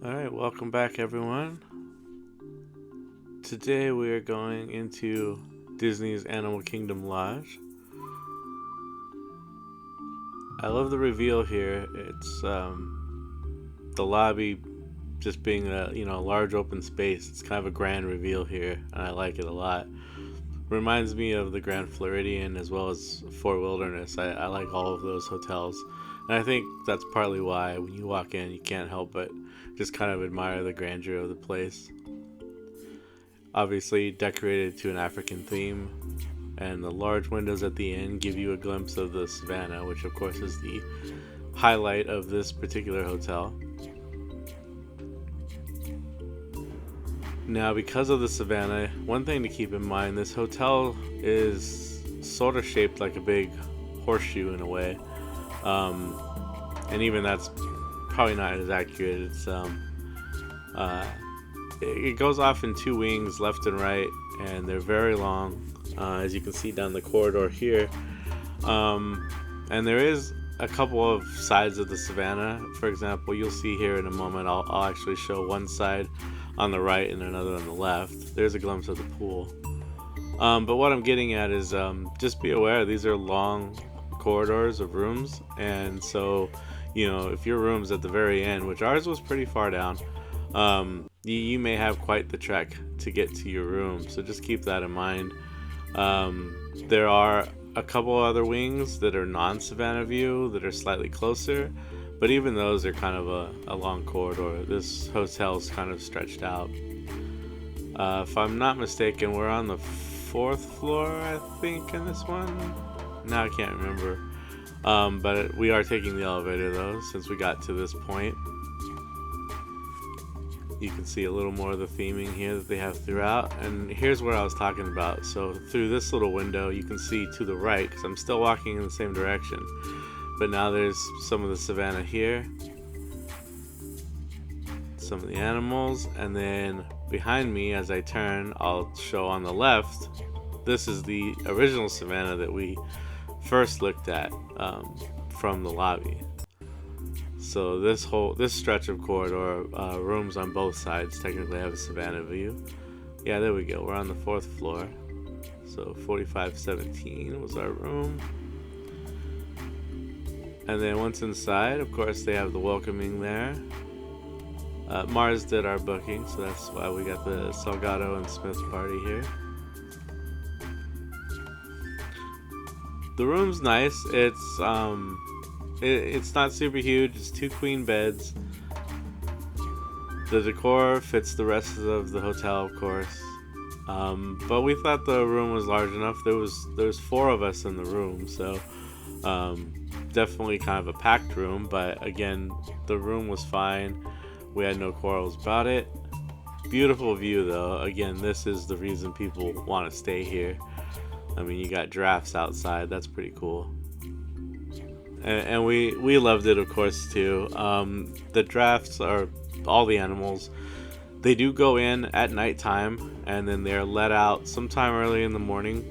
Alright, welcome back everyone. Today we are going into Disney's Animal Kingdom Lodge. I love the reveal here. It's the lobby just being a large open space. It's kind of a grand reveal here, and I like it a lot. Reminds me of the Grand Floridian as well as Fort Wilderness. I like all of those hotels, and I think that's partly why when you walk in you can't help but just kind of admire the grandeur of the place. Obviously decorated to an African theme, and the large windows at the end give you a glimpse of the savanna, which of course is the highlight of this particular hotel. Now, because of the savanna, one thing to keep in mind, this hotel is sort of shaped like a big horseshoe in a way. And even that's probably not as accurate. It goes off in two wings, left and right, and they're very long, as you can see down the corridor here. And there is a couple of sides of the savanna. For example, you'll see here in a moment, I'll actually show one side on the right and another on the left. There's a glimpse of the pool. But what I'm getting at is just be aware these are long corridors of rooms, and so if your room's at the very end, which ours was pretty far down, you may have quite the trek to get to your room, so just keep that in mind. There are a couple other wings that are non-savanna view that are slightly closer, but even those are kind of a long corridor. This hotel's kind of stretched out. If I'm not mistaken, we're on the 4th floor, I think, in this one. Now I can't remember. But we are taking the elevator though, since we got to this point. You can see a little more of the theming here that they have throughout. And here's what I was talking about. So through this little window, you can see to the right, because I'm still walking in the same direction. But now there's some of the savanna here, some of the animals, and then behind me as I turn, I'll show on the left, this is the original savanna that we first looked at from the lobby. So this stretch of corridor, rooms on both sides technically have a savanna view. Yeah, there we go. We're on the 4th floor. So 4517 was our room. And then once inside, of course, they have the welcoming there. Mars did our booking, so that's why we got the Salgado and Smith party here. The room's nice. It's not super huge. It's 2 queen beds. The decor fits the rest of the hotel, of course. But we thought the room was large enough. There's 4 of us in the room, so definitely kind of a packed room. But again, the room was fine. We had no quarrels about it. Beautiful view though. Again, this is the reason people want to stay here. I mean, you got giraffes outside. That's pretty cool. And we loved it, of course, too. The giraffes are all the animals. They do go in at nighttime, and then they're let out sometime early in the morning.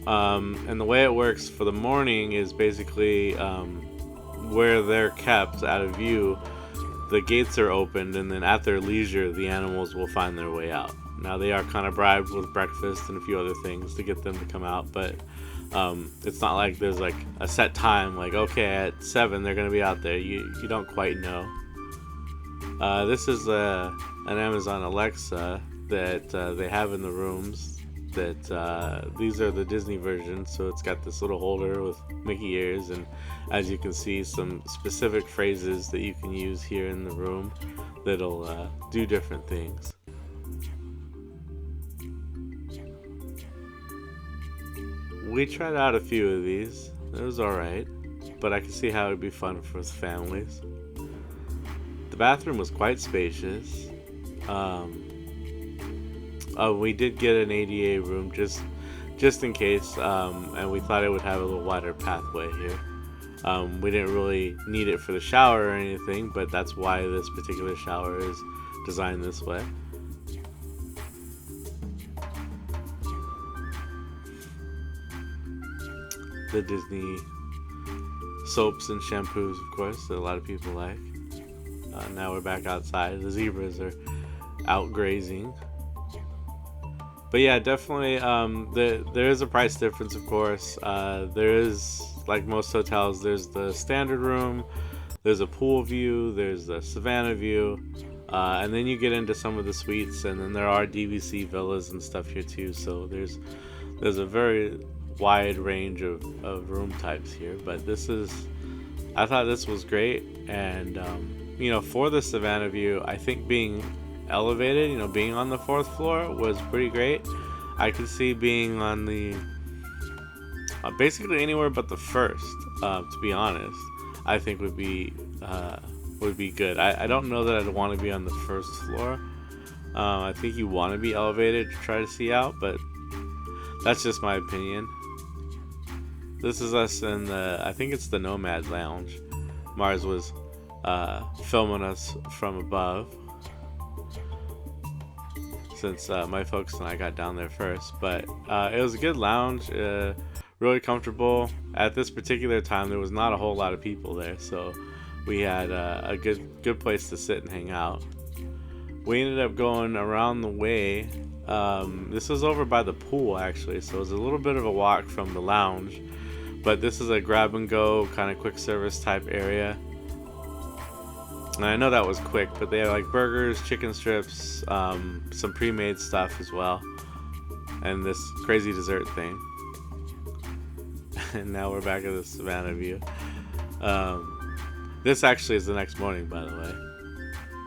And the way it works for the morning is basically where they're kept out of view, the gates are opened, and then at their leisure, the animals will find their way out. Now, they are kind of bribed with breakfast and a few other things to get them to come out, but it's not like there's like a set time, like, okay, at 7 they're going to be out there. You don't quite know. This is an Amazon Alexa that they have in the rooms. That these are the Disney versions, so it's got this little holder with Mickey ears, and as you can see, some specific phrases that you can use here in the room that'll do different things. We tried out a few of these. It was alright, but I can see how it would be fun for families. The bathroom was quite spacious. We did get an ADA room just in case, and we thought it would have a little wider pathway here. We didn't really need it for the shower or anything, but that's why this particular shower is designed this way. The Disney soaps and shampoos, of course, that a lot of people like. Now we're back outside. The zebras are out grazing. But yeah, definitely there is a price difference, of course. There is, like most hotels, there's the standard room, there's a pool view, there's the savanna view, and then you get into some of the suites, and then there are DVC villas and stuff here too. So there's a very wide range of room types here. But I thought this was great, and for the savanna view, I think being elevated, being on the 4th floor was pretty great. I could see being on the basically anywhere but the first, to be honest. I think would be good. I don't know that I'd want to be on the 1st floor. I think you want to be elevated to try to see out, but that's just my opinion. This is us in I think it's the Nomad Lounge. Mars was filming us from above, since my folks and I got down there first. But it was a good lounge, really comfortable. At this particular time, there was not a whole lot of people there, so we had a good place to sit and hang out. We ended up going around the way. This was over by the pool, actually, so it was a little bit of a walk from the lounge, but this is a grab and go kind of quick service type area. And I know that was quick, but they had like burgers, chicken strips, some pre-made stuff as well, and this crazy dessert thing. And now we're back at the Savannah view. This actually is the next morning, by the way,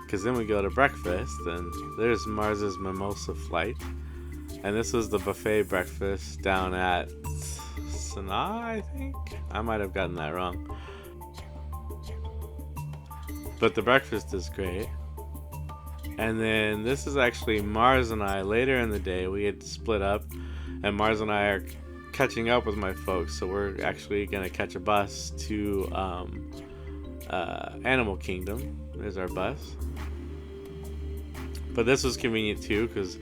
because then we go to breakfast, and there's Mars's mimosa flight, and this was the buffet breakfast down at Sanaa, I think. I might have gotten that wrong. But the breakfast is great. And then this is actually Mars and I later in the day. We had split up, and Mars and I are catching up with my folks. So we're actually going to catch a bus to Animal Kingdom. There's our bus. But this was convenient too, because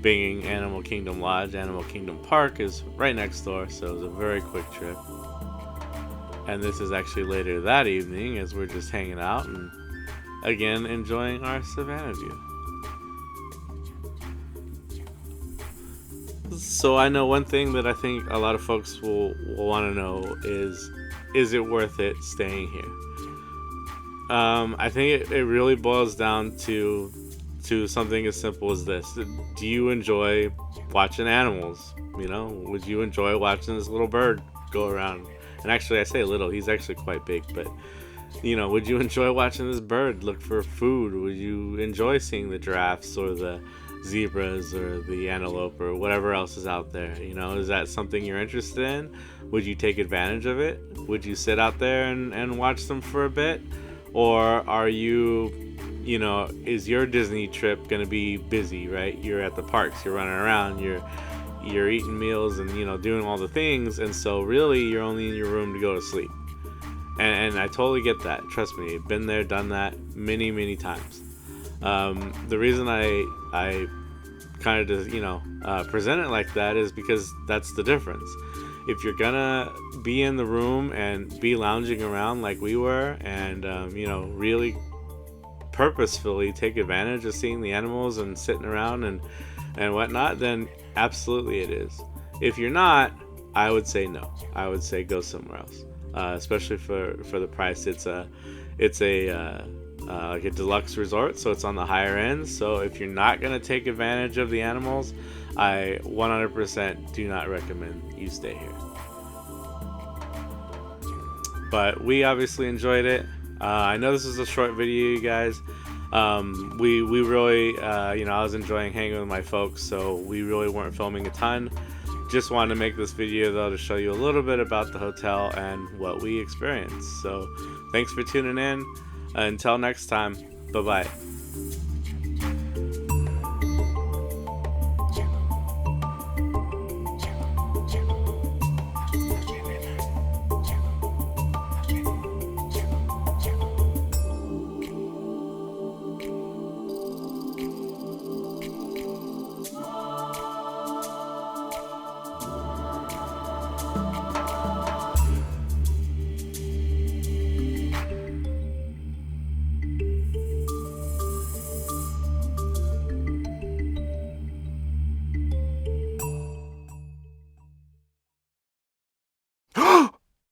being Animal Kingdom Lodge, Animal Kingdom Park is right next door. So it was a very quick trip. And this is actually later that evening as we're just hanging out and again enjoying our Savannah view. So I know one thing that I think a lot of folks will want to know is it worth it staying here? I think it really boils down to something as simple as this. Do you enjoy watching animals? Would you enjoy watching this little bird go around? And actually, I say little, he's actually quite big, but, would you enjoy watching this bird look for food? Would you enjoy seeing the giraffes or the zebras or the antelope or whatever else is out there? Is that something you're interested in? Would you take advantage of it? Would you sit out there and watch them for a bit? Or are you, is your Disney trip going to be busy, right? You're at the parks, you're running around, you're eating meals and doing all the things, and so really you're only in your room to go to sleep. And I totally get that. Trust me, I've been there, done that many times. The reason I kind of just present it like that is because that's the difference. If you're gonna be in the room and be lounging around like we were, and really purposefully take advantage of seeing the animals and sitting around and whatnot, then absolutely it is. If you're not, I would say no. I would say go somewhere else, especially for the price. It's a like a deluxe resort, so it's on the higher end. So if you're not going to take advantage of the animals, I 100% do not recommend you stay here. But we obviously enjoyed it. I know this is a short video, you guys. We really, I was enjoying hanging with my folks, so we really weren't filming a ton. Just wanted to make this video, though, to show you a little bit about the hotel and what we experienced. So thanks for tuning in. Until next time, bye-bye.